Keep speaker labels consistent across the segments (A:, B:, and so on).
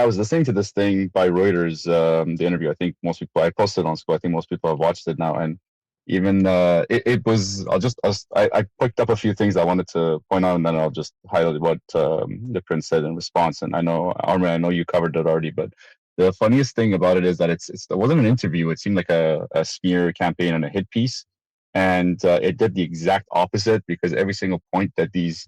A: I was listening to this thing by Reuters, the interview. I think most people, I posted on school. I think most people have watched it now. And even it was, I picked up a few things I wanted to point out, and then I'll just highlight what the prince said in response. And I know, Armin, I know you covered it already, but the funniest thing about it is that it wasn't an interview. It seemed like a smear campaign and a hit piece. And it did the exact opposite, because every single point that these,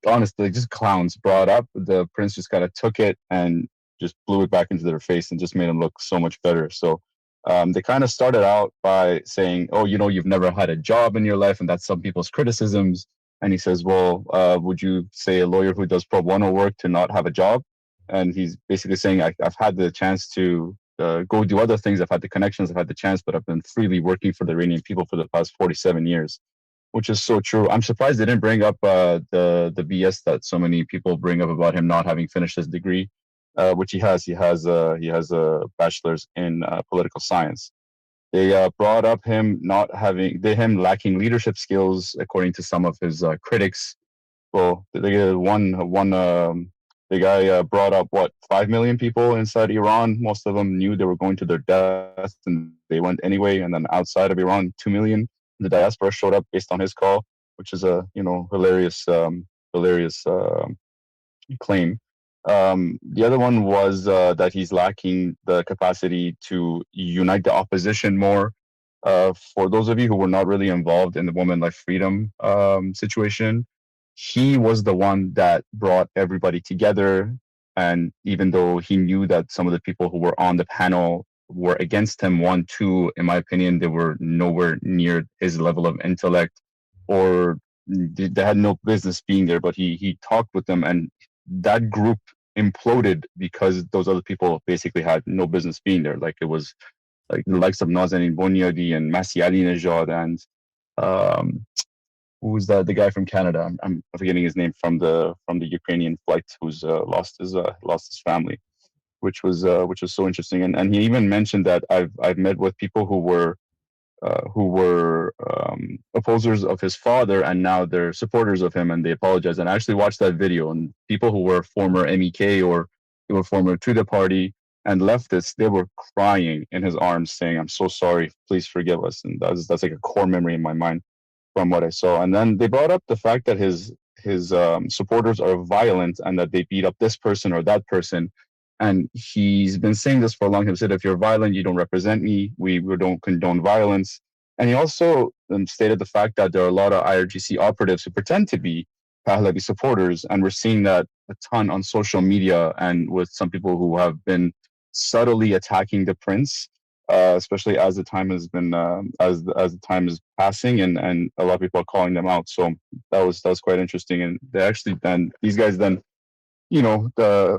A: honestly, just clowns brought up, the prince just kind of took it and just blew it back into their face and just made them look so much better. So they kind of started out by saying, oh, you've never had a job in your life, and that's some people's criticisms. And he says, well, would you say a lawyer who does pro bono work to not have a job? And he's basically saying, I've had the chance to go do other things. I've had the connections, I've had the chance, but I've been freely working for the Iranian people for the past 47 years. Which is so true. I'm surprised they didn't bring up the BS that so many people bring up about him not having finished his degree, which he has. He has a bachelor's in political science. They brought up him him lacking leadership skills, according to some of his critics. Well, the guy brought up 5 million people inside Iran. Most of them knew they were going to their death, and they went anyway. And then outside of Iran, 2 million. The diaspora showed up based on his call, which is a hilarious claim. The other one was that he's lacking the capacity to unite the opposition more. For those of you who were not really involved in the Women Life Freedom situation, he was the one that brought everybody together. And even though he knew that some of the people who were on the panel were against him, one, two, in my opinion, they were nowhere near his level of intellect, or they had no business being there, but he talked with them, and that group imploded because those other people basically had no business being there. Like, it was like the likes of Nazanin Boniadi and Masih Alinejad and who was the guy from Canada? I'm forgetting his name, from the Ukrainian flight, who's lost his family, which was so interesting. And he even mentioned that I've met with people who were opposers of his father, and now they're supporters of him, and they apologize. And I actually watched that video, and people who were former MEK or who were former to the party and leftists, they were crying in his arms, saying, "I'm so sorry, please forgive us." And that's like a core memory in my mind from what I saw. And then they brought up the fact that his supporters are violent, and that they beat up this person or that person. And he's been saying this for a long time. He said, if you're violent, you don't represent me. We don't condone violence. And he also stated the fact that there are a lot of IRGC operatives who pretend to be Pahlavi supporters. And we're seeing that a ton on social media, and with some people who have been subtly attacking the prince, especially as the time has been, as the time is passing, and a lot of people are calling them out. So that was quite interesting. And they actually these guys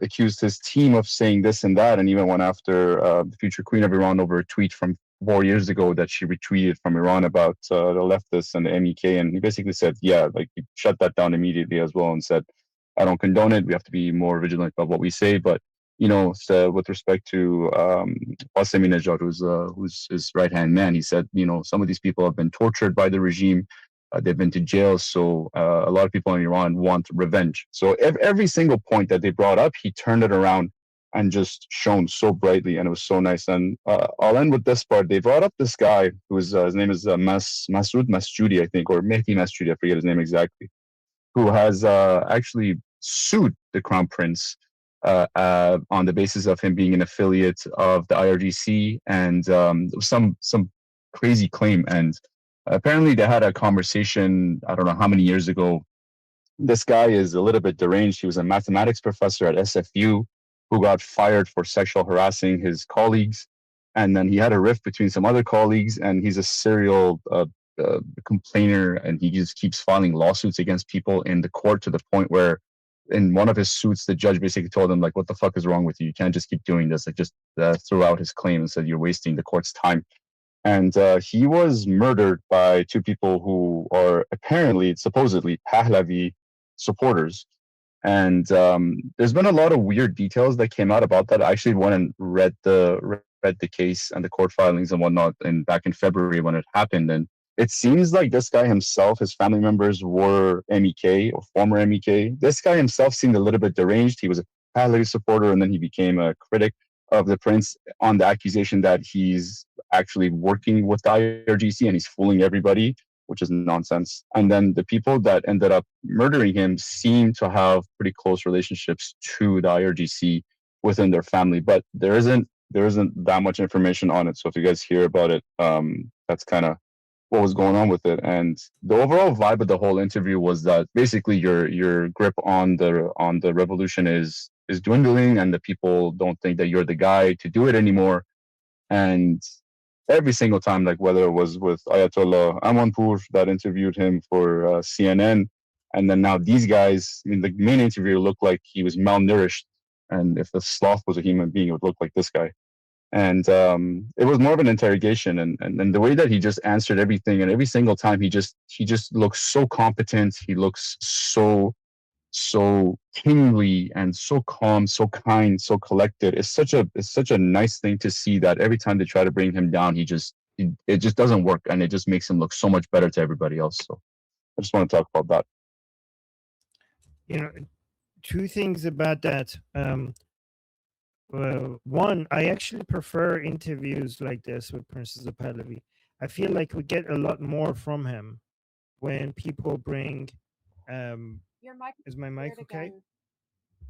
A: accused his team of saying this and that, and even went after the future queen of Iran over a tweet from 4 years ago that she retweeted from Iran about the leftists and the MEK. And he basically said, yeah, like, he shut that down immediately as well, and said, I don't condone it. We have to be more vigilant about what we say. But, so with respect to Qasemi who's his right-hand man, he said, some of these people have been tortured by the regime. They've been to jail, so a lot of people in Iran want revenge. So every single point that they brought up, he turned it around and just shone so brightly, and it was so nice. And I'll end with this part. They brought up this guy who's his name is Masoud Masjoudi, I think, or Mehdi Masjoudi, I forget his name exactly, who has actually sued the Crown Prince on the basis of him being an affiliate of the IRGC, and some crazy claim. And apparently they had a conversation, I don't know how many years ago. This guy is a little bit deranged. He was a mathematics professor at SFU who got fired for sexual harassing his colleagues. And then he had a rift between some other colleagues, and he's a serial complainer, and he just keeps filing lawsuits against people in the court, to the point where in one of his suits, the judge basically told him, like, what the fuck is wrong with you? You can't just keep doing this. Like, just threw out his claim and said, you're wasting the court's time. And he was murdered by two people who are supposedly Pahlavi supporters. And there's been a lot of weird details that came out about that. I actually went and read the case and the court filings and whatnot, and back in February when it happened. And it seems like this guy himself, his family members were MEK or former MEK. This guy himself seemed a little bit deranged. He was a Pahlavi supporter, and then he became a critic of the prince on the accusation that he's actually working with the IRGC and he's fooling everybody, which is nonsense. And then the people that ended up murdering him seem to have pretty close relationships to the IRGC within their family, but there isn't that much information on it. So if you guys hear about it, that's kind of what was going on with it. And the overall vibe of the whole interview was that basically your grip on the revolution is dwindling, and the people don't think that you're the guy to do it anymore. And every single time, like whether it was with Ayatollah Amanpour that interviewed him for CNN, and then now these guys, I mean, the main interviewer looked like he was malnourished, and if the sloth was a human being, it would look like this guy. And it was more of an interrogation, and the way that he just answered everything, and every single time he just looks so competent. He looks so kingly and so calm, so kind, so collected. It's such a nice thing to see that every time they try to bring him down, it just doesn't work, and it just makes him look so much better to everybody else. So I just want to talk about that.
B: You know, two things about that. One, I actually prefer interviews like this with Prince Reza Pahlavi. I feel like we get a lot more from him when people bring. Is my mic okay?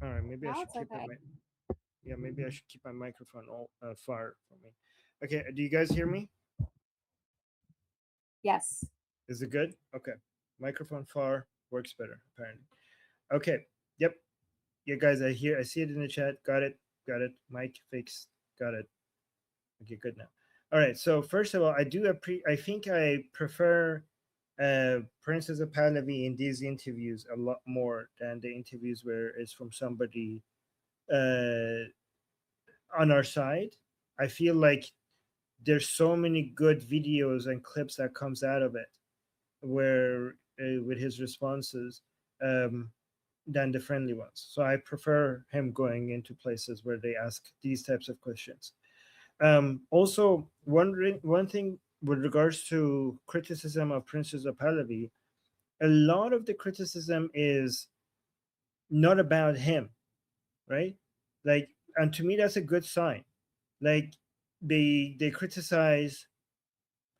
B: All right, maybe I should keep it. Yeah, maybe I should keep my microphone all far from me. Okay, do you guys hear me?
C: Yes.
B: Is it good? Okay, microphone far works better apparently. Okay, yep. Yeah, guys, I see it in the chat. Got it. Mic fixed. Got it. Okay, good now. All right. So first of all, I think I prefer Prince Reza Pahlavi in these interviews a lot more than the interviews where it's from somebody on our side. I feel like there's so many good videos and clips that comes out of it, where with his responses. Than the friendly ones. So I prefer him going into places where they ask these types of questions. Also, one thing with regards to criticism of Prince Reza Pahlavi, a lot of the criticism is not about him, right? Like, and to me, that's a good sign. Like, they criticize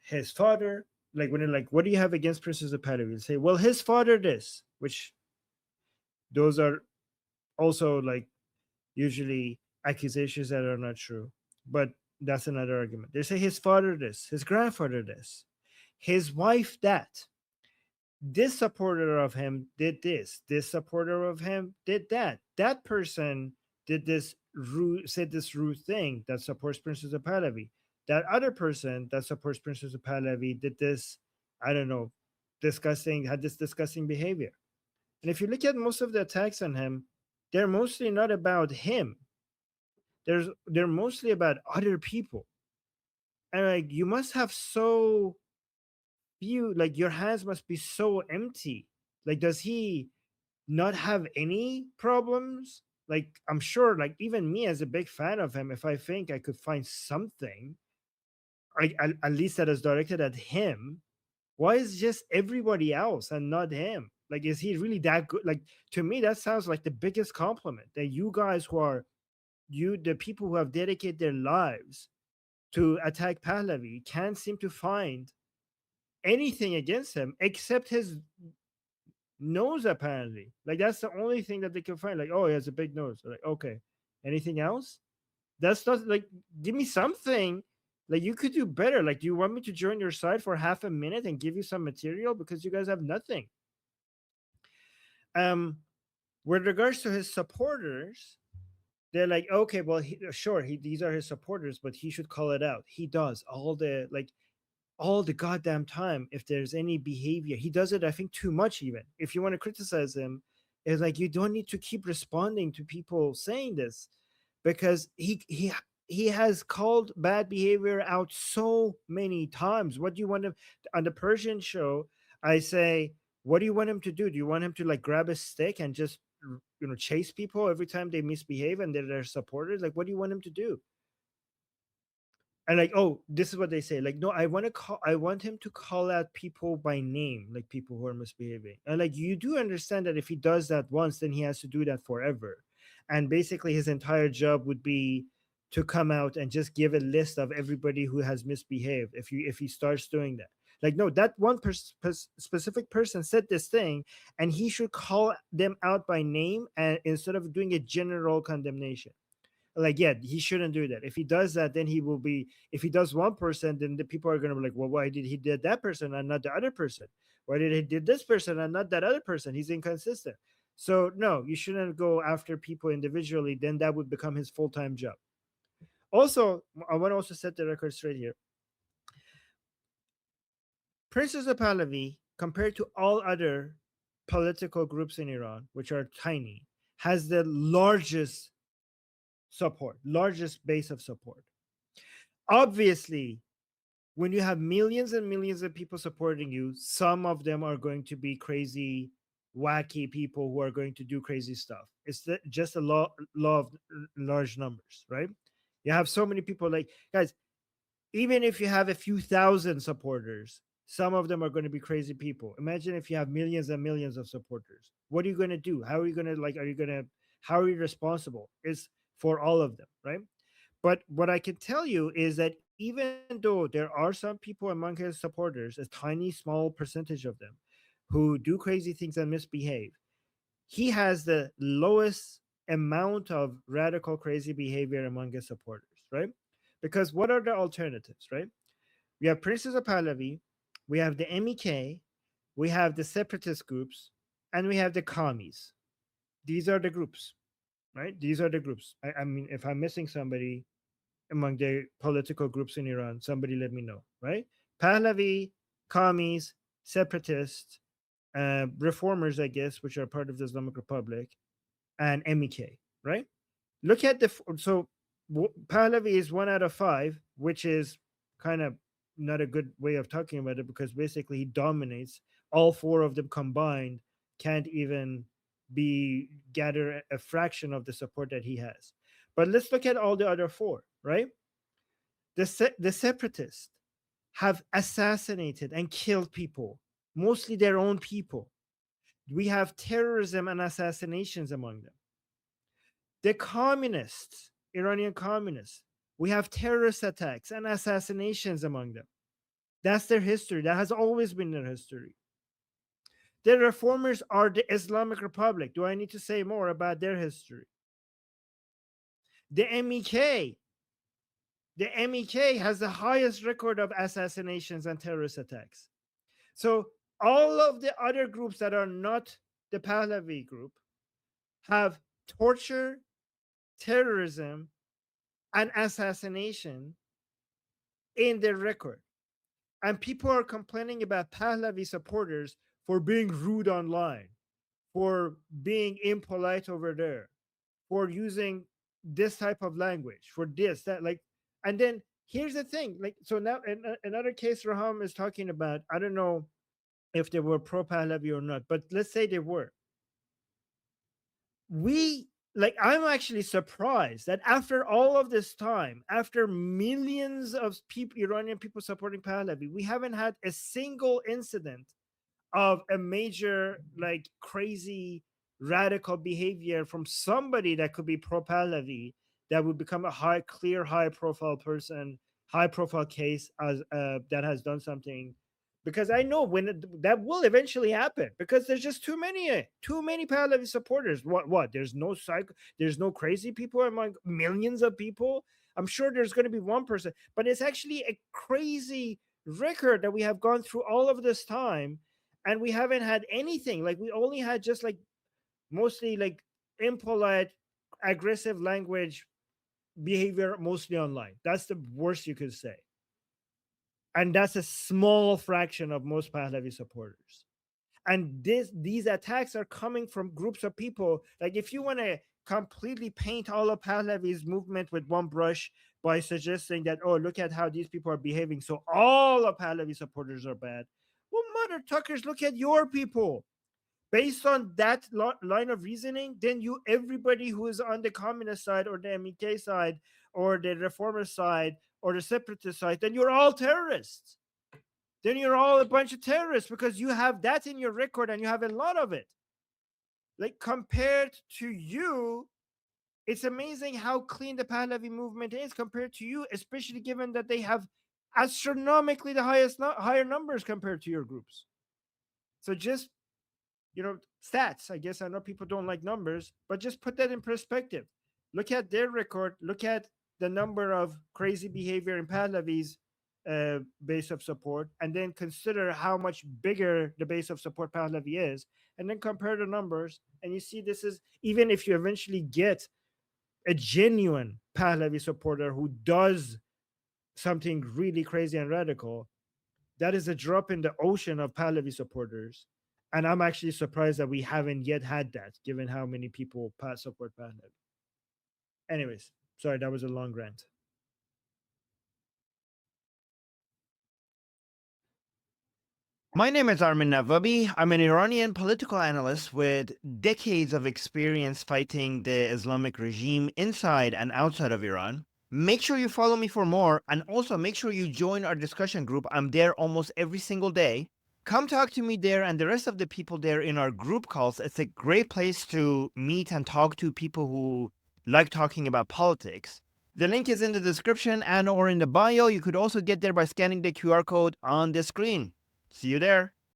B: his father. Like, when they're like, "What do you have against Prince Reza Pahlavi?" They say, "Well, his father this," which those are also like usually accusations that are not true, but that's another argument. They say his father this, his grandfather this, his wife that, this supporter of him did this supporter of him did that person did this said this rude thing that supports Prince Reza Pahlavi, that other person that supports Prince Reza Pahlavi did this, I don't know, had this disgusting behavior. And if you look at most of the attacks on him, they're mostly not about him. They're mostly about other people. And like, you must have so few, like your hands must be so empty. Like, does he not have any problems? Like, I'm sure, like, even me as a big fan of him, if I think I could find something, like at least that is directed at him, why is just everybody else and not him? Like, is he really that good? Like, to me, that sounds like the biggest compliment, that you guys who are the people who have dedicated their lives to attack Pahlavi can't seem to find anything against him except his nose, apparently. Like, that's the only thing that they can find. Like, oh, he has a big nose. Like, okay, anything else? That's not like, give me something. Like, you could do better. Like, do you want me to join your side for half a minute and give you some material, because you guys have nothing? With regards to his supporters, they're like, okay, well, sure, these are his supporters, but he should call it out. He does all the goddamn time. If there's any behavior, he does it, I think, too much. Even if you want to criticize him, it's like, you don't need to keep responding to people saying this, because he has called bad behavior out so many times. What do you want him on the Persian show? I say, what do you want him to do? Do you want him to like grab a stick and just chase people every time they misbehave and they're their supporters? Like, what do you want him to do? And like, oh, this is what they say. Like, no, I want him to call out people by name, like people who are misbehaving. And like, you do understand that if he does that once, then he has to do that forever. and basically his entire job would be to come out and just give a list of everybody who has misbehaved if he starts doing that. Like, no, that one specific person said this thing, and he should call them out by name, and instead of doing a general condemnation. Like, yeah, he shouldn't do that. If he does that, then he will be, if he does 1%, then the people are going to be like, well, why did he did that person and not the other person? Why did he did this person and not that other person? He's inconsistent. So no, you shouldn't go after people individually. Then that would become his full-time job. Also, I want to also set the record straight here. Prince Reza Pahlavi, compared to all other political groups in Iran, which are tiny, has the largest base of support. Obviously, when you have millions and millions of people supporting you, some of them are going to be crazy, wacky people who are going to do crazy stuff. It's just a law of large numbers, right? You have so many people, like, guys, even if you have a few thousand supporters, some of them are going to be crazy people. Imagine if you have millions and millions of supporters. What are you going to do? How are you going to, like, how are you responsible? It's for all of them, right? But what I can tell you is that even though there are some people among his supporters, a tiny, small percentage of them, who do crazy things and misbehave, he has the lowest amount of radical crazy behavior among his supporters, right? Because what are the alternatives, right? We have Prince Reza Pahlavi, we have the MEK, we have the separatist groups, and we have the commies. These are the groups, right? These are the groups. I mean, if I'm missing somebody among the political groups in Iran, somebody let me know, right? Pahlavi, commies, separatists, reformers, I guess, which are part of the Islamic Republic, and MEK, right? Look at Pahlavi is 1 out of 5, which is kind of not a good way of talking about it, because basically he dominates. All four of them combined can't even be gather a fraction of the support that he has. But let's look at all the other four, right? The separatists have assassinated and killed people, mostly their own people. We have terrorism and assassinations among them. The communists, Iranian communists, we have terrorist attacks and assassinations among them. That's their history. That has always been their history. The reformers are the Islamic Republic. Do I need to say more about their history? The MEK. The MEK has the highest record of assassinations and terrorist attacks. So all of the other groups that are not the Pahlavi group have torture, terrorism, and assassination in their record. And people are complaining about Pahlavi supporters for being rude online, for being impolite over there, for using this type of language, for this, that, like, and then here's the thing, like, so now another case Raham is talking about, I don't know if they were pro Pahlavi or not, but let's say they were. I'm actually surprised that after all of this time, after millions of people, Iranian people supporting Pahlavi, we haven't had a single incident of a major, like, crazy radical behavior from somebody that could be pro Pahlavi that would become a high profile person, high profile case as that has done something. Because I know that will eventually happen, because there's just too many Pahlavi supporters. What? There's no crazy people among millions of people. I'm sure there's going to be one person, but it's actually a crazy record that we have gone through all of this time, and we haven't had anything. Like, we only had just, like, mostly, like, impolite, aggressive language behavior, mostly online. That's the worst you could say. And that's a small fraction of most Pahlavi supporters. And these attacks are coming from groups of people. Like, if you want to completely paint all of Pahlavi's movement with one brush by suggesting that, oh, look at how these people are behaving, so all of Pahlavi supporters are bad. Well, mother tuckers, look at your people. Based on that line of reasoning, then everybody who is on the communist side or the MEK side or the reformer side or the separatist side, then you're all terrorists. Then you're all a bunch of terrorists, because you have that in your record and you have a lot of it. Like, compared to you, It's amazing how clean the Pahlavi movement is compared to you, especially given that they have astronomically the higher numbers compared to your groups. So just, stats. I guess I know people don't like numbers, but just put that in perspective. Look at their record. Look at the number of crazy behavior in Pahlavi's base of support, and then consider how much bigger the base of support Pahlavi is, and then compare the numbers. And you see, this is, even if you eventually get a genuine Pahlavi supporter who does something really crazy and radical, that is a drop in the ocean of Pahlavi supporters. And I'm actually surprised that we haven't yet had that, given how many people support Pahlavi. Anyways, sorry, that was a long rant.
C: My name is Armin Navabi. I'm an Iranian political analyst with decades of experience fighting the Islamic regime inside and outside of Iran. Make sure you follow me for more, and also make sure you join our discussion group. I'm there almost every single day. Come talk to me there and the rest of the people there in our group calls. It's a great place to meet and talk to people who like talking about politics. The link is in the description and or in the bio. You could also get there by scanning the QR code on the screen. See you there.